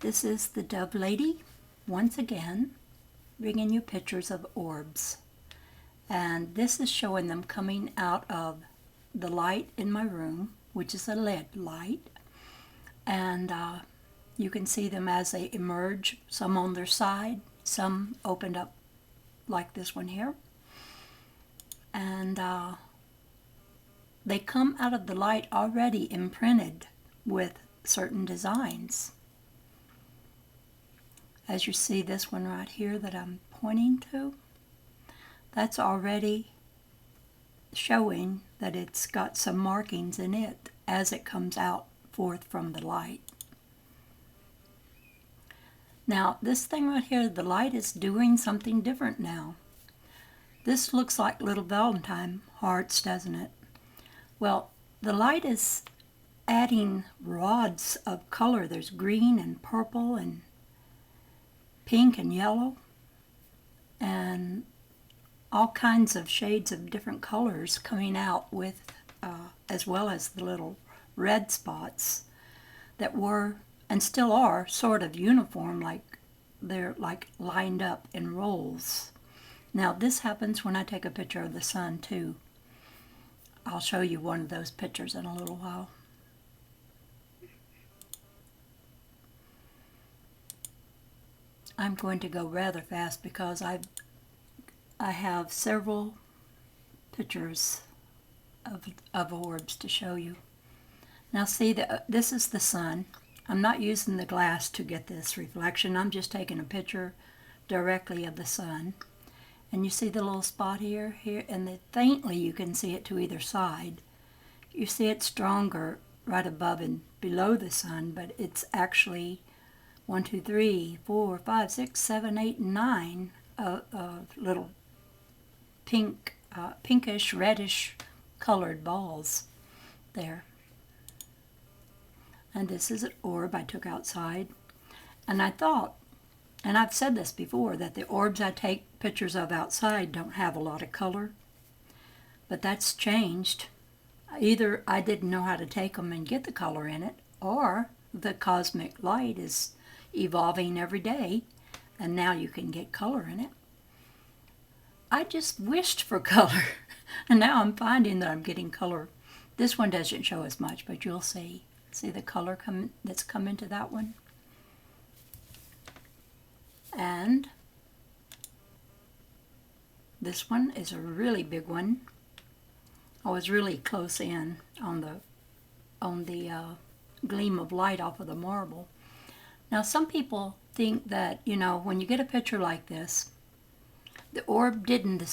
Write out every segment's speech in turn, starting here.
This is the Dove Lady, once again, bringing you pictures of orbs. And this is showing them coming out of the light in my room, which is a LED light. And you can see them as they emerge, some on their side, some opened up like this one here. And they come out of the light already imprinted with certain designs. As you see this one right here that I'm pointing to, that's already showing that it's got some markings in it as it comes out forth from the light. Now this thing right here, the light is doing something different now. This looks like little Valentine hearts, doesn't it? Well, the light is adding rods of color. There's green and purple and pink and yellow and all kinds of shades of different colors coming out with as well as the little red spots that were and still are sort of uniform, like they're like lined up in rolls. Now this happens when I take a picture of the sun too. I'll show you one of those pictures in a little while. I'm going to go rather fast because I have several pictures of orbs to show you. Now see, this is the sun. I'm not using the glass to get this reflection. I'm just taking a picture directly of the sun. And you see the little spot here, and then faintly you can see it to either side. You see it stronger right above and below the sun, but it's actually 1, 2, 3, 4, 5, 6, 7, 8, 9 little pinkish, reddish colored balls there. And this is an orb I took outside. And I thought, and I've said this before, that the orbs I take pictures of outside don't have a lot of color. But that's changed. Either I didn't know how to take them and get the color in it, or the cosmic light is evolving every day, and now you can get color in it. I just wished for color, and now I'm finding that I'm getting color. This one doesn't show as much, but you'll see. See the color that's come into that one? And this one is a really big one. I was really close in on the gleam of light off of the marble. Now some people think that, you know, when you get a picture like this, the orb didn't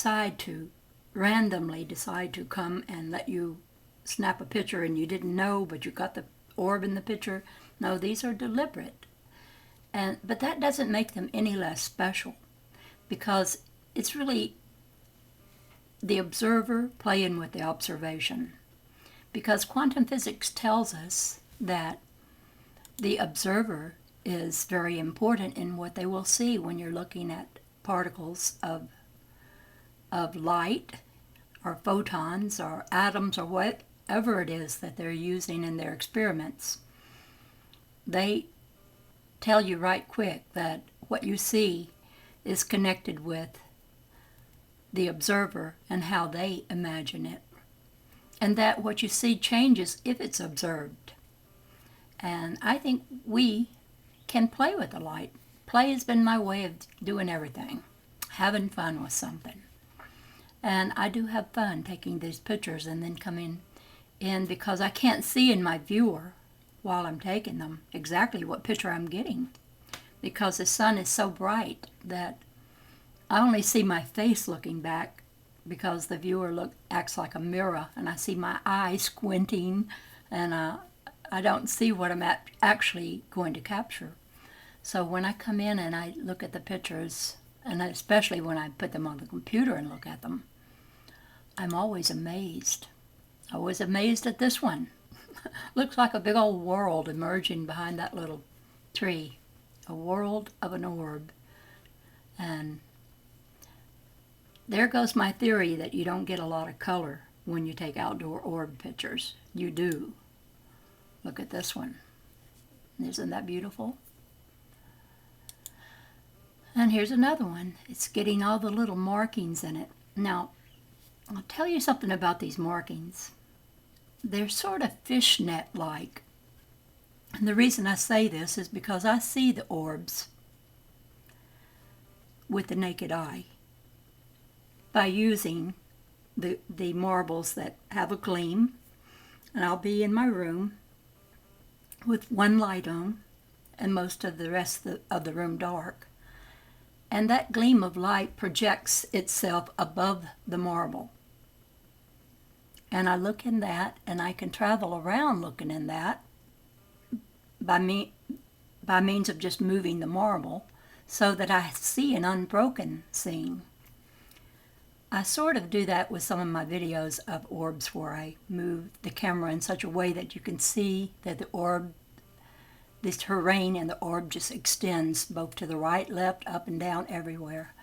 randomly decide to come and let you snap a picture and you didn't know, but you got the orb in the picture. No, these are deliberate. But that doesn't make them any less special, because it's really the observer playing with the observation. Because quantum physics tells us that the observer is very important in what they will see when you're looking at particles of light or photons or atoms or whatever it is that they're using in their experiments. They tell you right quick that what you see is connected with the observer and how they imagine it, and that what you see changes if it's observed. And I think we can play with the light. Play has been my way of doing everything, having fun with something. And I do have fun taking these pictures and then coming in, because I can't see in my viewer while I'm taking them exactly what picture I'm getting, because the sun is so bright that I only see my face looking back, because the viewer acts like a mirror, and I see my eye squinting, and I don't see what I'm actually going to capture. So when I come in and I look at the pictures, and especially when I put them on the computer and look at them, I'm always amazed. I was amazed at this one. Looks like a big old world emerging behind that little tree. A world of an orb. And there goes my theory that you don't get a lot of color when you take outdoor orb pictures. You do. Look at this one. Isn't that beautiful? And here's another one. It's getting all the little markings in it. Now, I'll tell you something about these markings. They're sort of fishnet-like. And the reason I say this is because I see the orbs with the naked eye by using the marbles that have a gleam. And I'll be in my room with one light on and most of the rest of the room dark. And that gleam of light projects itself above the marble. And I look in that, and I can travel around looking in that by means of just moving the marble so that I see an unbroken scene. I sort of do that with some of my videos of orbs where I move the camera in such a way that you can see that the terrain and the orb just extends both to the right, left, up and down, everywhere.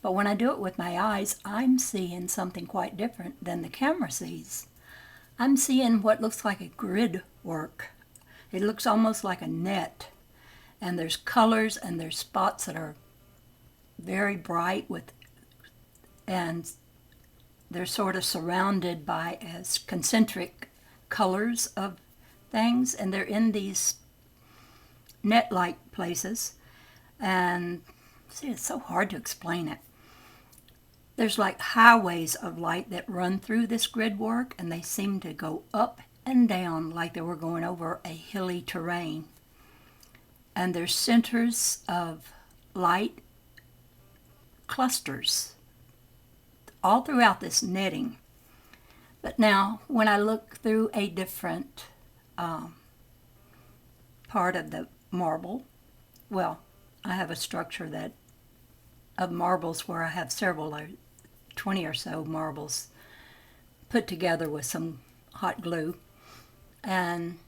But when I do it with my eyes, I'm seeing something quite different than the camera sees. I'm seeing what looks like a grid work. It looks almost like a net. And there's colors and there's spots that are very bright and they're sort of surrounded by as concentric colors of things, and they're in these net-like places. And see, it's so hard to explain it. There's like highways of light that run through this grid work, and they seem to go up and down like they were going over a hilly terrain. And there's centers of light clusters all throughout this netting. But now, when I look through a different part of the marble, well, I have a structure of marbles where I have several, 20 or so marbles put together with some hot glue, and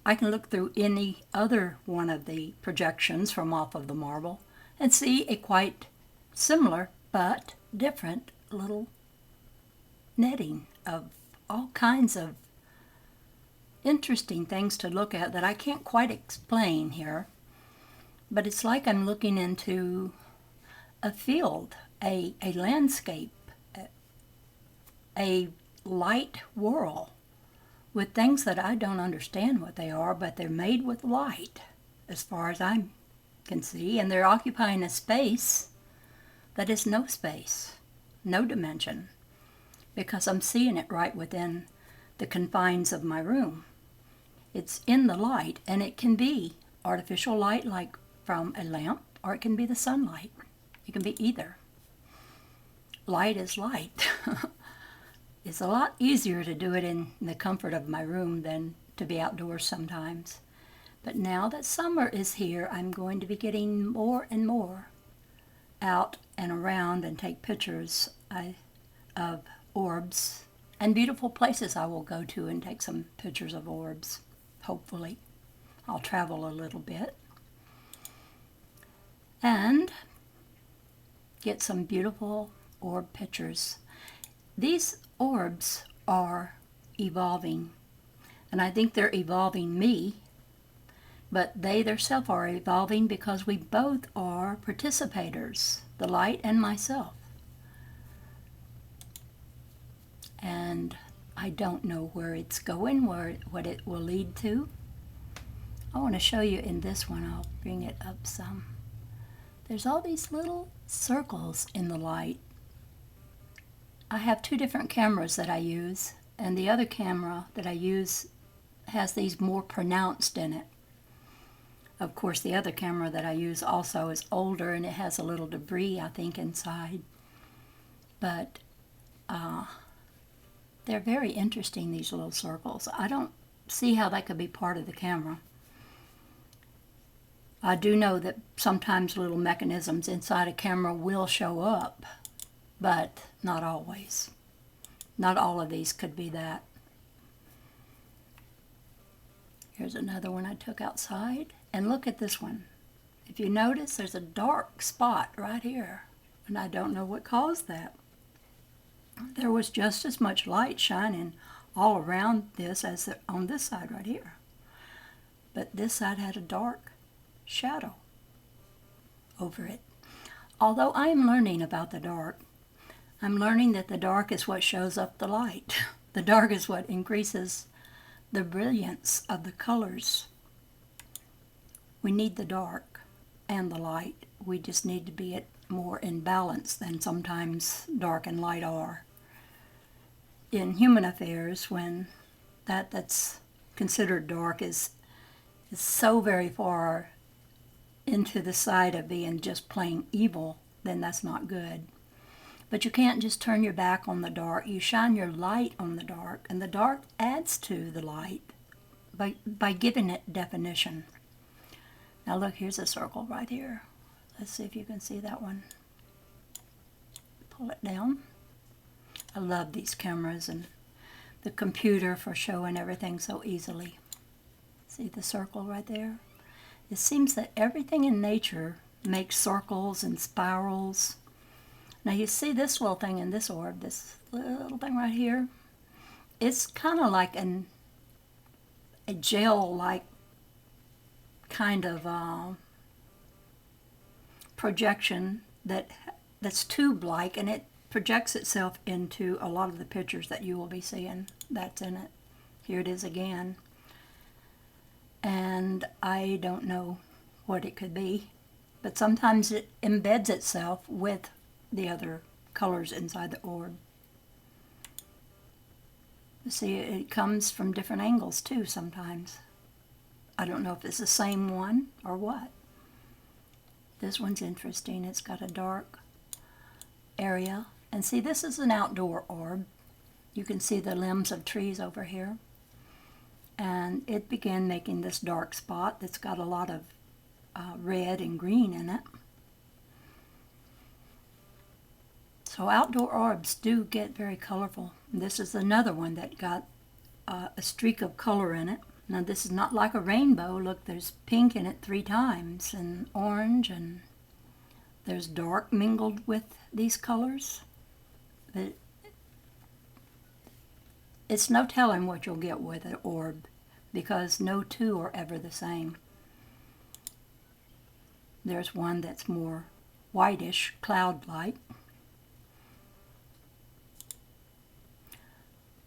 I can look through any other one of the projections from off of the marble and see a quite similar but different little netting of all kinds of interesting things to look at that I can't quite explain here. But it's like I'm looking into a field, a landscape, a light whirl with things that I don't understand what they are, but they're made with light as far as I can see, and they're occupying a space that is no space, no dimension, because I'm seeing it right within the confines of my room. It's in the light, and it can be artificial light like from a lamp, or it can be the sunlight. It can be either. Light is light. It's a lot easier to do it in the comfort of my room than to be outdoors sometimes. But now that summer is here, I'm going to be getting more and more out and around and take pictures of orbs and beautiful places I will go to and take some pictures of orbs, hopefully. I'll travel a little bit and get some beautiful orb pictures. These orbs are evolving, and I think they're evolving me, but they themselves are evolving because we both are participators, the light and myself. And I don't know where it's going, what it will lead to. I want to show you in this one. I'll bring it up some. There's all these little circles in the light. I have two different cameras that I use, and the other camera that I use has these more pronounced in it. Of course, the other camera that I use also is older, and it has a little debris, I think, inside. But they're very interesting, these little circles. I don't see how that could be part of the camera. I do know that sometimes little mechanisms inside a camera will show up, but not always. Not all of these could be that. Here's another one I took outside, and look at this one. If you notice, there's a dark spot right here, and I don't know what caused that. There was just as much light shining all around this as on this side right here. But this side had a dark shadow over it. Although I am learning about the dark, I'm learning that the dark is what shows up the light. The dark is what increases the brilliance of the colors. We need the dark and the light. We just need to be more in balance than sometimes dark and light are. In human affairs, when that's considered dark is so very far into the side of being just plain evil, then that's not good. But you can't just turn your back on the dark. You shine your light on the dark, and the dark adds to the light by giving it definition. Now look, here's a circle right here. Let's see if you can see that one. Pull it down. I love these cameras and the computer for showing everything so easily. See the circle right there? It seems that everything in nature makes circles and spirals. Now you see this little thing in this orb, this little thing right here? It's kind of like a gel-like kind of projection that's tube-like, and it projects itself into a lot of the pictures that you will be seeing that's in it. Here it is again. And I don't know what it could be, but sometimes it embeds itself with the other colors inside the orb. You see, it comes from different angles too sometimes. I don't know if it's the same one or what. This one's interesting. It's got a dark area. And see, this is an outdoor orb. You can see the limbs of trees over here. And it began making this dark spot that's got a lot of red and green in it. So outdoor orbs do get very colorful. And this is another one that got a streak of color in it. Now this is not like a rainbow. Look, there's pink in it 3 times, and orange, and there's dark mingled with these colors. But it's no telling what you'll get with an orb, because no two are ever the same. There's one that's more whitish, cloud-like.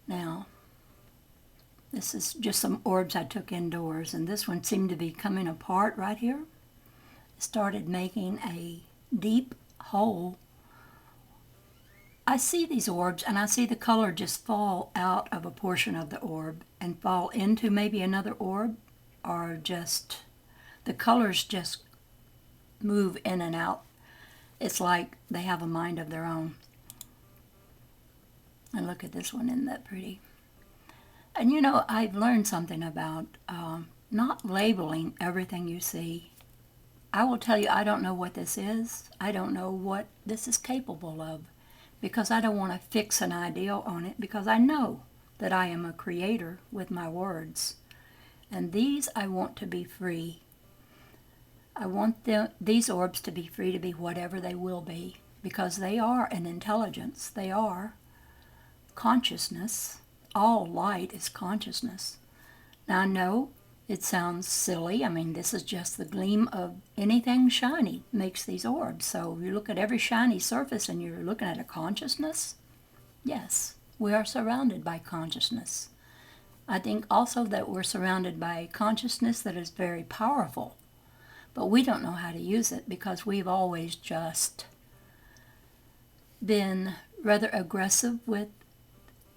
Now, this is just some orbs I took indoors, and this one seemed to be coming apart right here. It started making a deep hole. I see these orbs, and I see the color just fall out of a portion of the orb and fall into maybe another orb, or just the colors just move in and out. It's like they have a mind of their own. And look at this one, isn't that pretty? And you know, I've learned something about not labeling everything you see. I will tell you, I don't know what this is. I don't know what this is capable of, because I don't want to fix an ideal on it, because I know that I am a creator with my words. And these I want to be free. I want these orbs to be free to be whatever they will be, because they are an intelligence. They are consciousness. All light is consciousness. Now I know it sounds silly. I mean, this is just the gleam of anything shiny makes these orbs. So you look at every shiny surface and you're looking at a consciousness. Yes, we are surrounded by consciousness. I think also that we're surrounded by consciousness that is very powerful, but we don't know how to use it, because we've always just been rather aggressive with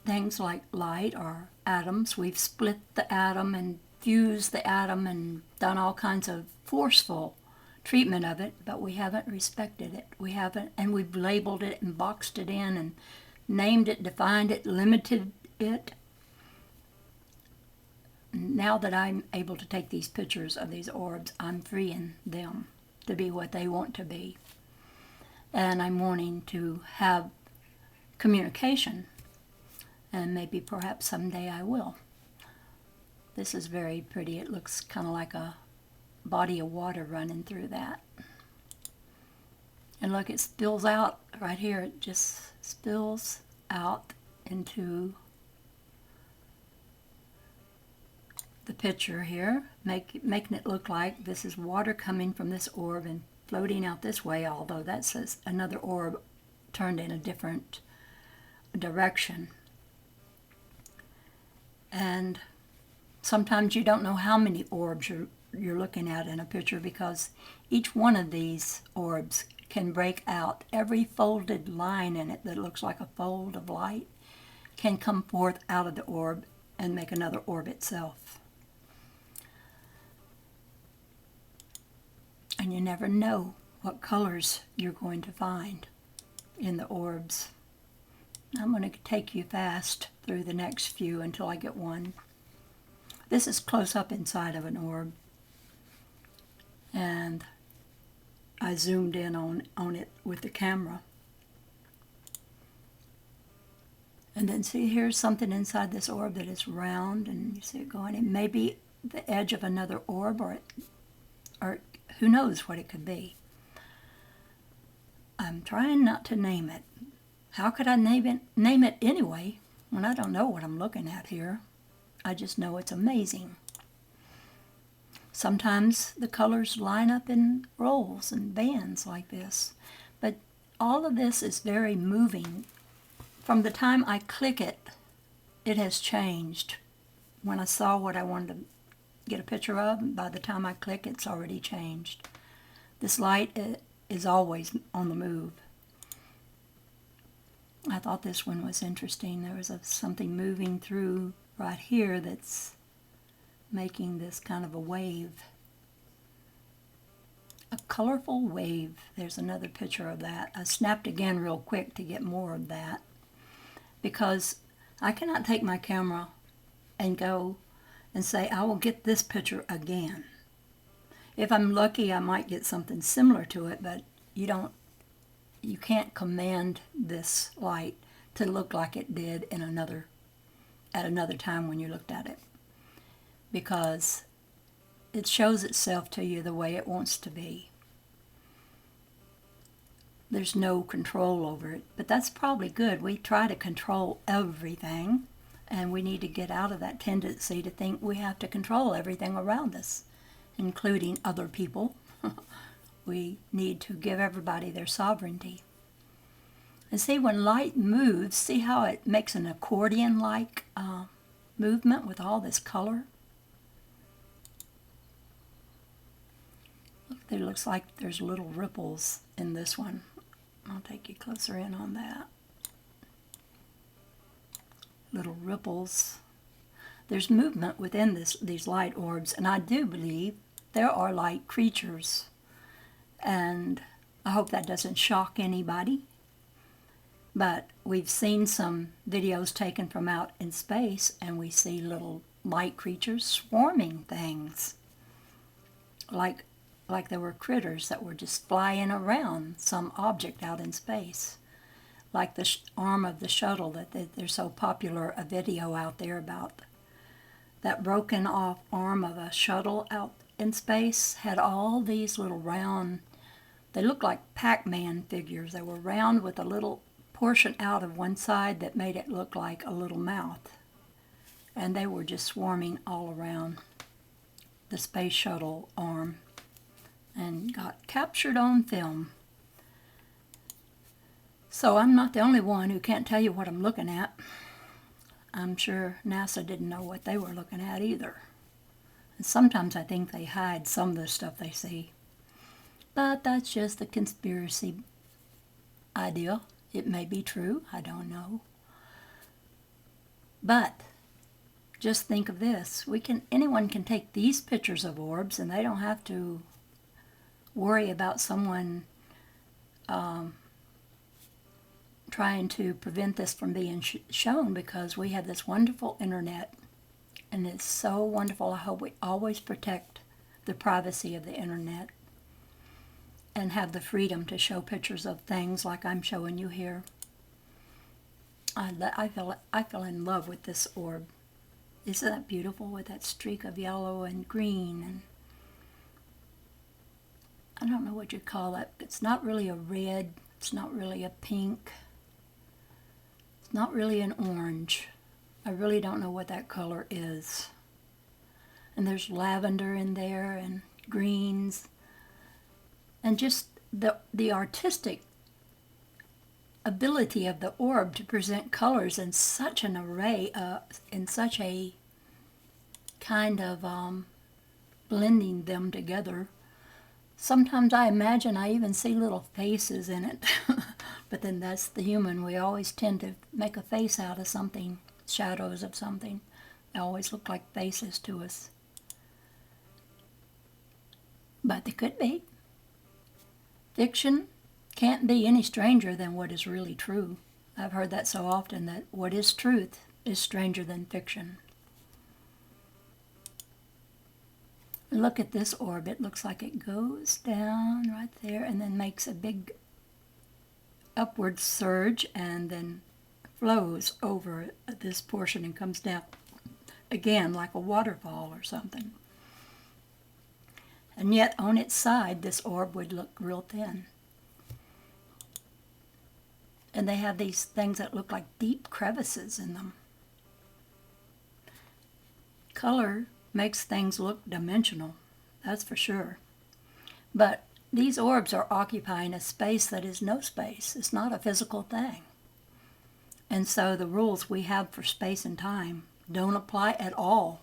things like light or atoms. We've split the atom and fused the atom and done all kinds of forceful treatment of it, but we haven't respected it. We haven't, and we've labeled it and boxed it in and named it, defined it, limited it. Now that I'm able to take these pictures of these orbs, I'm freeing them to be what they want to be. And I'm wanting to have communication. And maybe perhaps someday I will. This is very pretty. It looks kind of like a body of water running through that. And look, it spills out right here. It just spills out into the picture here, making it look like this is water coming from this orb and floating out this way, although that's another orb turned in a different direction. And sometimes you don't know how many orbs you're looking at in a picture, because each one of these orbs can break out. Every folded line in it that looks like a fold of light can come forth out of the orb and make another orb itself. And you never know what colors you're going to find in the orbs. I'm going to take you fast through the next few until I get one. This is close up inside of an orb, and I zoomed in on it with the camera. And then see, here's something inside this orb that is round, and you see it going. It may be the edge of another orb, or who knows what it could be. I'm trying not to name it. How could I name it anyway when I don't know what I'm looking at here? I just know it's amazing. Sometimes the colors line up in rolls and bands like this, but all of this is very moving. From the time I click it, it has changed. When I saw what I wanted to get a picture of, by the time I click, it's already changed. This light is always on the move. I thought this one was interesting. There was something moving through right here that's making this kind of a wave. A colorful wave. There's another picture of that. I snapped again real quick to get more of that, because I cannot take my camera and go and say, I will get this picture again. If I'm lucky, I might get something similar to it, but you can't command this light to look like it did at another time when you looked at it, because it shows itself to you the way it wants to be. There's no control over it, but that's probably good. We try to control everything, and we need to get out of that tendency to think we have to control everything around us, including other people. We need to give everybody their sovereignty. And see, when light moves, see how it makes an accordion-like movement with all this color? Look, it looks like there's little ripples in this one. I'll take you closer in on that. Little ripples. There's movement within these light orbs, and I do believe there are light creatures. And I hope that doesn't shock anybody. But we've seen some videos taken from out in space, and we see little light creatures swarming things. Like there were critters that were just flying around some object out in space. Like the arm of the shuttle that they're so popular, a video out there about that broken off arm of a shuttle out in space had all these little round, they looked like Pac-Man figures. They were round with a little portion out of one side that made it look like a little mouth. And they were just swarming all around the space shuttle arm and got captured on film. So I'm not the only one who can't tell you what I'm looking at. I'm sure NASA didn't know what they were looking at either. And sometimes I think they hide some of the stuff they see. But that's just a conspiracy idea. It may be true, I don't know. But just think of this. Anyone can take these pictures of orbs, and they don't have to worry about someone trying to prevent this from being shown, because we have this wonderful internet, and it's so wonderful. I hope we always protect the privacy of the internet and have the freedom to show pictures of things like I'm showing you here. I fell in love with this orb. Isn't that beautiful, with that streak of yellow and green? And I don't know what you'd call that. It's not really a red. It's not really a pink. It's not really an orange. I really don't know what that color is. And there's lavender in there and greens. And just the artistic ability of the orb to present colors in such an array, in such a kind of blending them together. Sometimes I imagine I even see little faces in it. But then that's the human. We always tend to make a face out of something, shadows of something. They always look like faces to us. But they could be. Fiction can't be any stranger than what is really true. I've heard that so often, that what is truth is stranger than fiction. Look at this orb. It looks like it goes down right there and then makes a big upward surge and then flows over this portion and comes down again like a waterfall or something. And yet on its side this orb would look real thin. And they have these things that look like deep crevices in them. Color makes things look dimensional, that's for sure. But these orbs are occupying a space that is no space. It's not a physical thing. And so the rules we have for space and time don't apply at all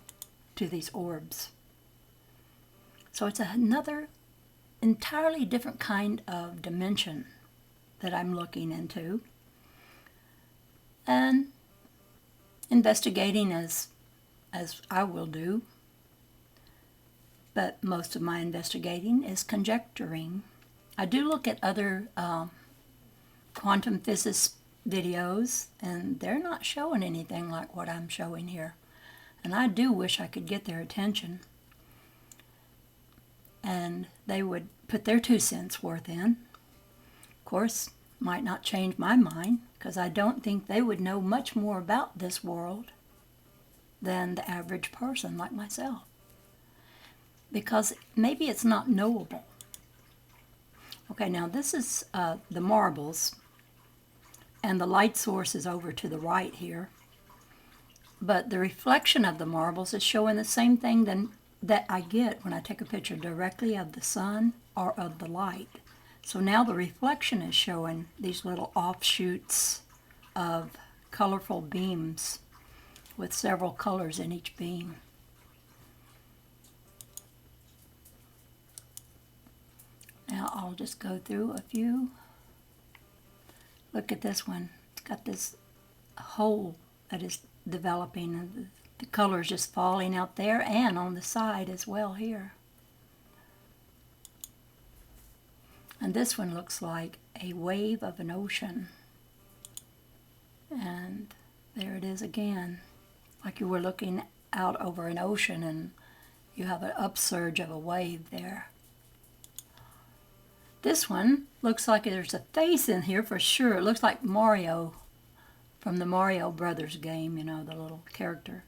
to these orbs. So it's another entirely different kind of dimension that I'm looking into and investigating as I will do. But most of my investigating is conjecturing. I do look at other quantum physics videos, and they're not showing anything like what I'm showing here. And I do wish I could get their attention. And they would put their 2 cents worth in. Of course, might not change my mind, because I don't think they would know much more about this world than the average person like myself. Because maybe it's not knowable. Okay, now this is the marbles, and the light source is over to the right here. But the reflection of the marbles is showing the same thing that I get when I take a picture directly of the sun or of the light. So now the reflection is showing these little offshoots of colorful beams with several colors in each beam. Now I'll just go through a few. Look at this one. It's got this hole that is developing, and the colors just falling out there and on the side as well here. And this one looks like a wave of an ocean. And there it is again. Like you were looking out over an ocean and you have an upsurge of a wave there. This one looks like there's a face in here for sure. It looks like Mario from the Mario Brothers game, you know, the little character.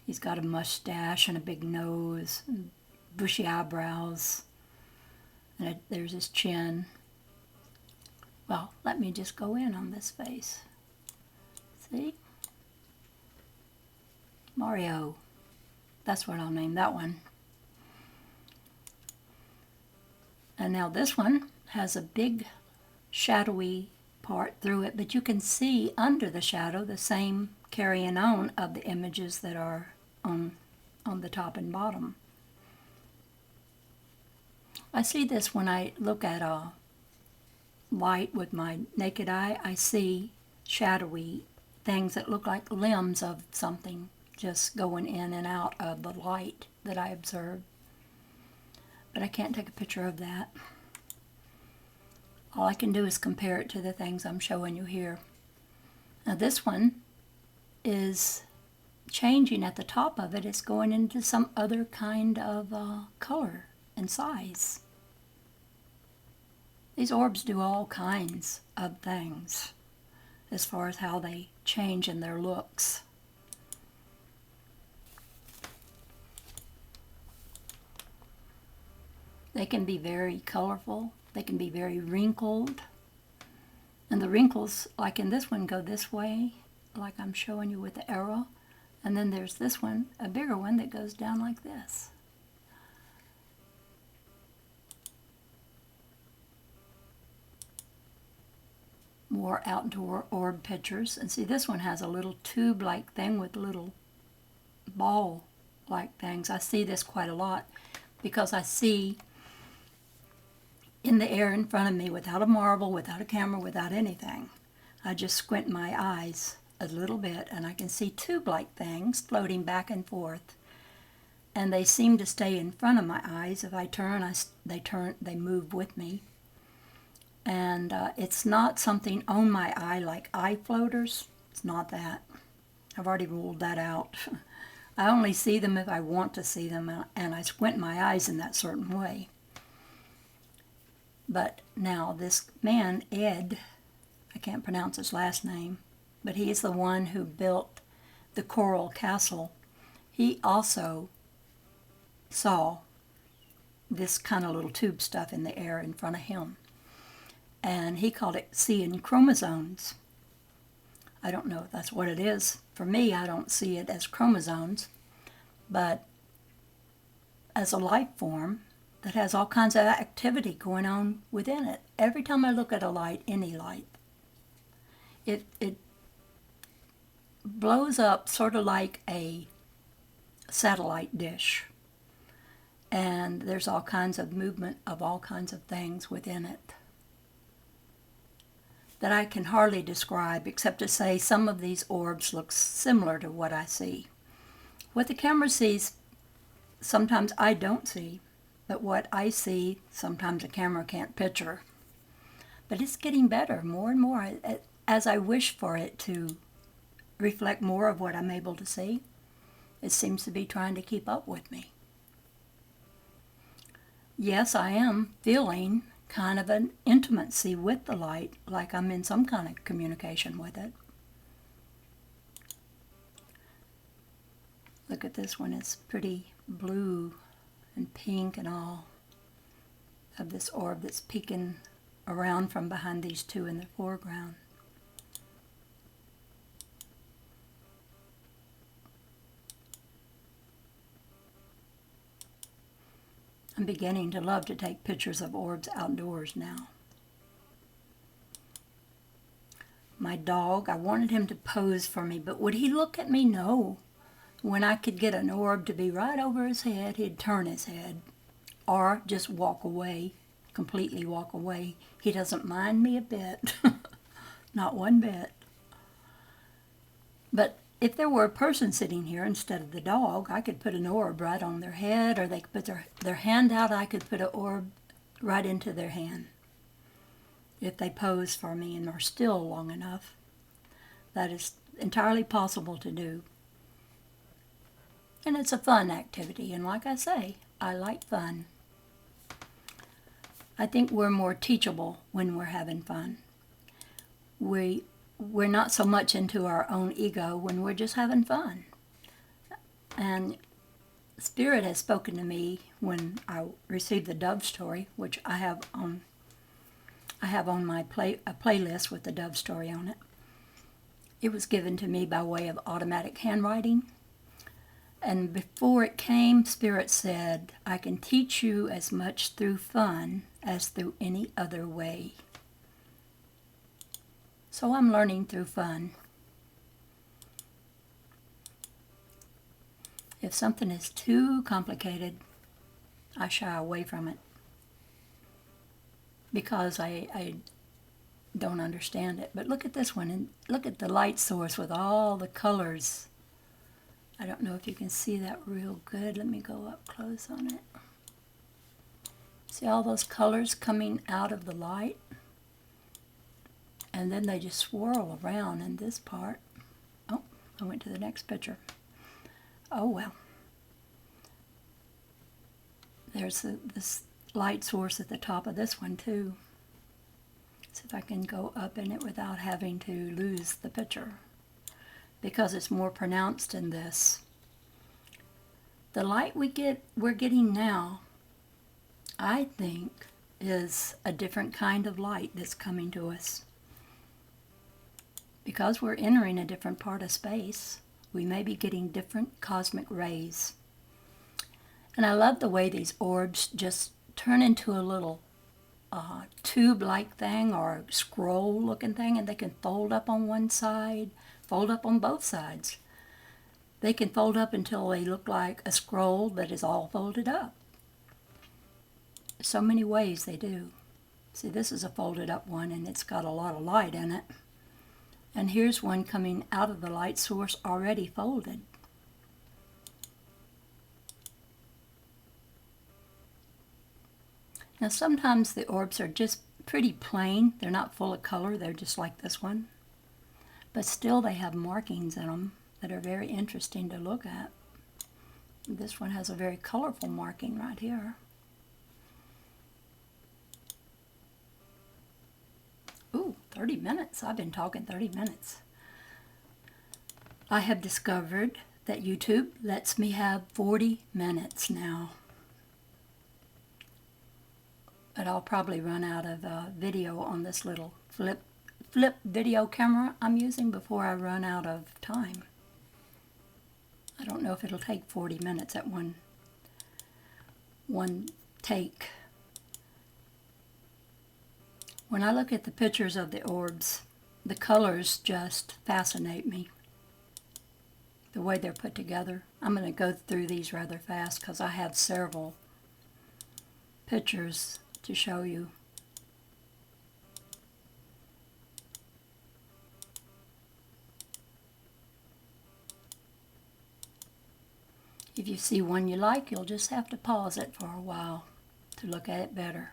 He's got a mustache and a big nose and bushy eyebrows. And there's his chin. Well, let me just go in on this face. See? Mario. That's what I'll name that one. And now this one has a big shadowy part through it, but you can see under the shadow the same carrying on of the images that are on the top and bottom. I see this when I look at a light with my naked eye. I see shadowy things that look like limbs of something just going in and out of the light that I observe. But I can't take a picture of that. All I can do is compare it to the things I'm showing you here. Now this one is changing at the top of it. It's going into some other kind of color and size. These orbs do all kinds of things as far as how they change in their looks. They can be very colorful. They can be very wrinkled. And the wrinkles, like in this one, go this way, like I'm showing you with the arrow. And then there's this one, a bigger one, that goes down like this. more outdoor orb pictures. And see, this one has a little tube-like thing with little ball-like things. I see this quite a lot because I see in the air in front of me without a marble, without a camera, without anything. I just squint my eyes a little bit and I can see tube-like things floating back and forth. And they seem to stay in front of my eyes. If I turn, they move with me. And it's not something on my eye like eye floaters. It's not that. I've already ruled that out. I only see them if I want to see them, and I squint my eyes in that certain way. But now this man, Ed, I can't pronounce his last name, but he is the one who built the Coral Castle. He also saw this kind of little tube stuff in the air in front of him. And he called it seeing chromosomes. I don't know if that's what it is. For me, I don't see it as chromosomes, but as a life form that has all kinds of activity going on within it. Every time I look at a light, any light, it blows up sort of like a satellite dish. And there's all kinds of movement of all kinds of things within it that I can hardly describe, except to say some of these orbs look similar to what I see. What the camera sees, sometimes I don't see, but what I see, sometimes a camera can't picture. But it's getting better, more and more, as I wish for it to reflect more of what I'm able to see. It seems to be trying to keep up with me. Yes, I am feeling kind of an intimacy with the light, like I'm in some kind of communication with it. Look at this one, it's pretty blue and pink and all of this orb that's peeking around from behind these two in the foreground. I'm beginning to love to take pictures of orbs outdoors now. My dog, I wanted him to pose for me, but would he look at me? No. When I could get an orb to be right over his head, he'd turn his head or just walk away, completely walk away. He doesn't mind me a bit, not one bit. But if there were a person sitting here instead of the dog, I could put an orb right on their head, or they could put their hand out, I could put an orb right into their hand. If they pose for me and are still long enough, that is entirely possible to do. And it's a fun activity, and like I say, I like fun. I think we're more teachable when we're having fun. We're not so much into our own ego when we're just having fun. And Spirit has spoken to me when I received the Dove story, which I have on my playlist with the Dove story on it. It was given to me by way of automatic handwriting. And before it came, Spirit said, I can teach you as much through fun as through any other way. So I'm learning through fun. If something is too complicated, I shy away from it because I don't understand it. But look at this one, and look at the light source with all the colors. I don't know if you can see that real good. Let me go up close on it. See all those colors coming out of the light? And then they just swirl around in this part. Oh, I went to the next picture. Oh well. There's this light source at the top of this one too. See if I can go up in it without having to lose the picture, because it's more pronounced in this. The light we're getting now, I think, is a different kind of light that's coming to us. Because we're entering a different part of space, we may be getting different cosmic rays. And I love the way these orbs just turn into a little tube-like thing or scroll-looking thing, and they can fold up on one side, fold up on both sides. They can fold up until they look like a scroll that is all folded up. So many ways they do. See, this is a folded up one, and it's got a lot of light in it. And here's one coming out of the light source already folded. Now sometimes the orbs are just pretty plain. They're not full of color. They're just like this one. But still they have markings in them that are very interesting to look at. This one has a very colorful marking right here. Ooh, 30 minutes. I've been talking 30 minutes. I have discovered that YouTube lets me have 40 minutes now. But I'll probably run out of video on this little flip video camera I'm using before I run out of time. I don't know if it'll take 40 minutes at one take. When I look at the pictures of the orbs, the colors just fascinate me. The way they're put together. I'm going to go through these rather fast because I have several pictures to show you. If you see one you like, you'll just have to pause it for a while to look at it better.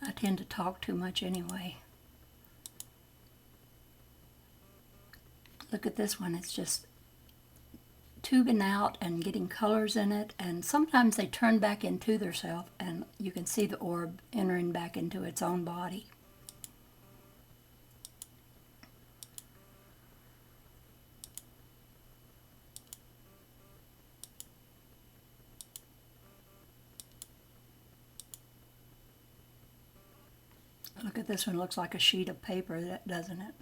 I tend to talk too much anyway. Look at this one. It's just tubing out and getting colors in it, and sometimes they turn back into themselves and you can see the orb entering back into its own body. Look at this one. Looks like a sheet of paper, doesn't it?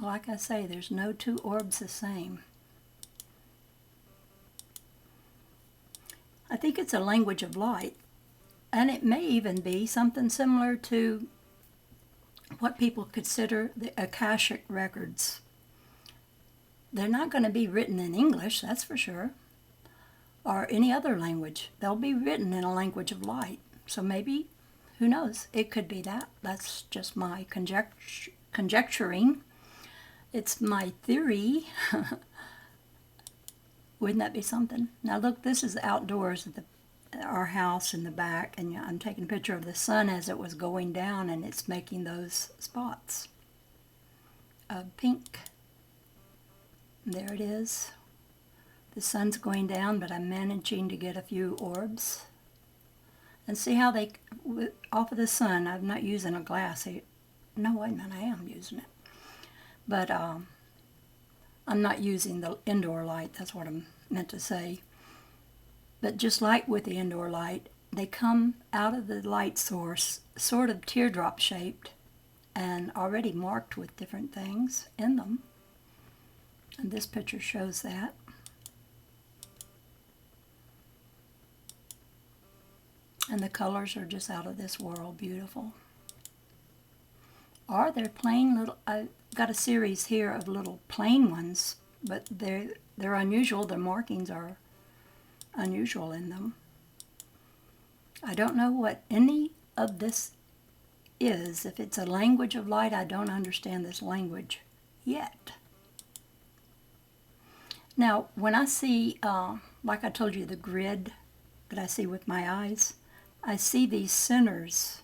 Like I say, there's no two orbs the same. I think it's a language of light, and it may even be something similar to what people consider the Akashic records. They're not going to be written in English, that's for sure, or any other language. They'll be written in a language of light. So maybe, who knows, it could be that. That's just my conjecturing. It's my theory. Wouldn't that be something? Now look, this is outdoors at our house in the back, and I'm taking a picture of the sun as it was going down, and it's making those spots of pink. There it is. The sun's going down, but I'm managing to get a few orbs. And see how they, off of the sun, I'm not using a glass. No, wait a minute, I am using it. But I'm not using the indoor light, that's what I'm meant to say. But just like with the indoor light, they come out of the light source sort of teardrop shaped and already marked with different things in them. And this picture shows that. And the colors are just out of this world beautiful. Or they're plain little, I've got a series here of little plain ones, but they're unusual. The markings are unusual in them. I don't know what any of this is. If it's a language of light, I don't understand this language yet. Now, when I see, like I told you, the grid that I see with my eyes, I see these centers,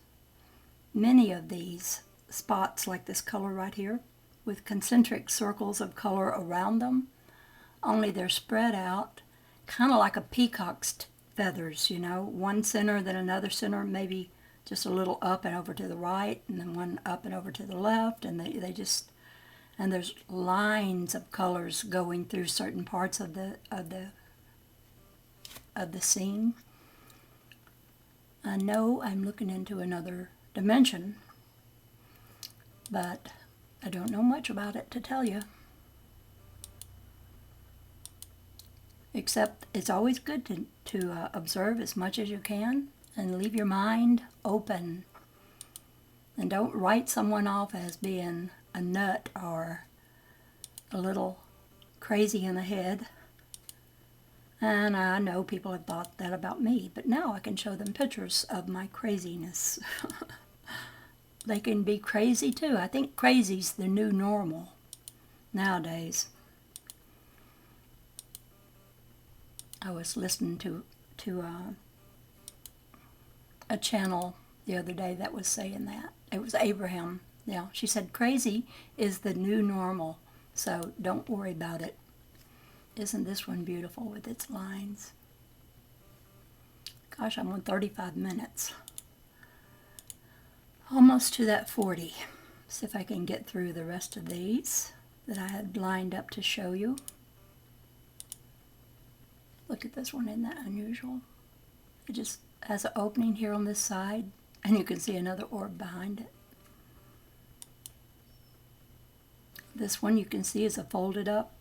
many of these spots like this color right here, with concentric circles of color around them, only they're spread out, kind of like a peacock's feathers, you know, one center, then another center, maybe just a little up and over to the right, and then one up and over to the left, and they just, and there's lines of colors going through certain parts of the scene. I know I'm looking into another dimension. but I don't know much about it to tell you. Except it's always good to observe as much as you can and leave your mind open. And don't write someone off as being a nut or a little crazy in the head. And I know people have thought that about me, but now I can show them pictures of my craziness. They can be crazy too. I think crazy's the new normal nowadays. I was listening to a channel the other day that was saying that. It was Abraham. Yeah, she said crazy is the new normal, so don't worry about it. Isn't this one beautiful with its lines? Gosh, I'm on 35 minutes. Almost to that 40. See if I can get through the rest of these that I had lined up to show you. Look at this one, isn't that unusual? It just has an opening here on this side, and you can see another orb behind it. This one you can see is a folded up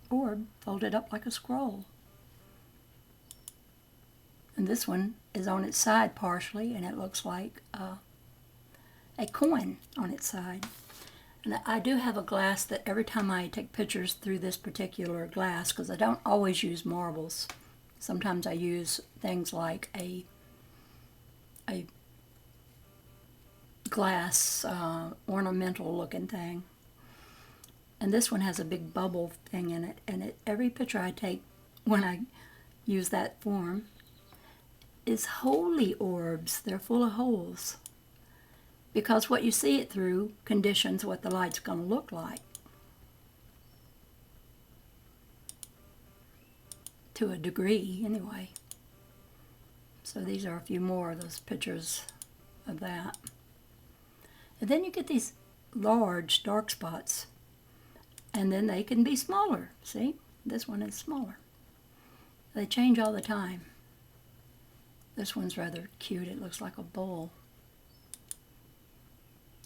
orb, folded up like a scroll. And this one is on its side partially, and it looks like a coin on its side. And I do have a glass that every time I take pictures through this particular glass, because I don't always use marbles. Sometimes I use things like a glass ornamental looking thing. And this one has a big bubble thing in it, and every picture I take when I use that form is holy orbs. They're full of holes. Because what you see it through conditions what the light's going to look like. To a degree, anyway. So these are a few more of those pictures of that. And then you get these large dark spots. And then they can be smaller. See? This one is smaller. They change all the time. This one's rather cute. It looks like a bull.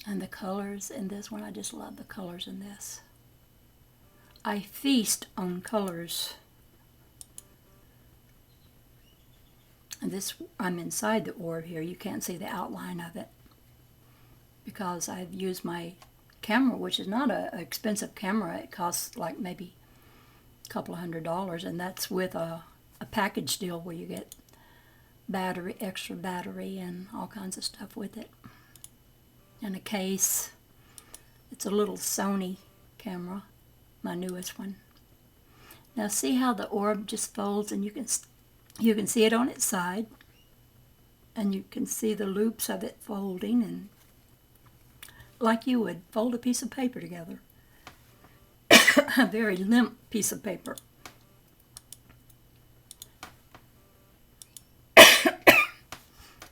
And the colors in this one, I just love the colors in this. I feast on colors. And this, I'm inside the orb here. You can't see the outline of it because I've used my camera, which is not an expensive camera. It costs like maybe a couple of $100, and that's with a package deal where you get battery, extra battery, and all kinds of stuff with it. And a case. It's a little Sony camera, my newest one. Now see how the orb just folds, and you can see it on its side, and you can see the loops of it folding, and like you would fold a piece of paper together. A very limp piece of paper.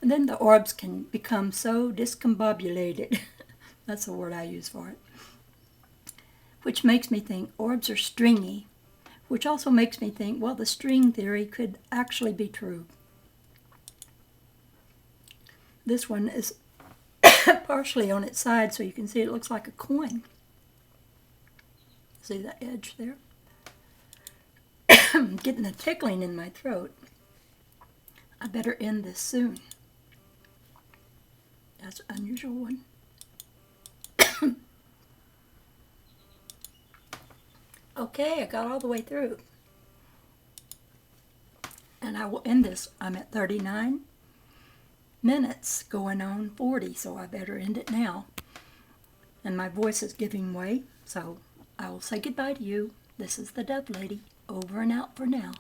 And then the orbs can become so discombobulated. That's the word I use for it. Which makes me think orbs are stringy. Which also makes me think, well, the string theory could actually be true. This one is partially on its side, so you can see it looks like a coin. See the edge there? I'm getting a tickling in my throat. I better end this soon. That's an unusual one. Okay, I got all the way through. And I will end this. I'm at 39 minutes, going on 40, so I better end it now. And my voice is giving way, so I will say goodbye to you. This is the Dove Lady, over and out for now.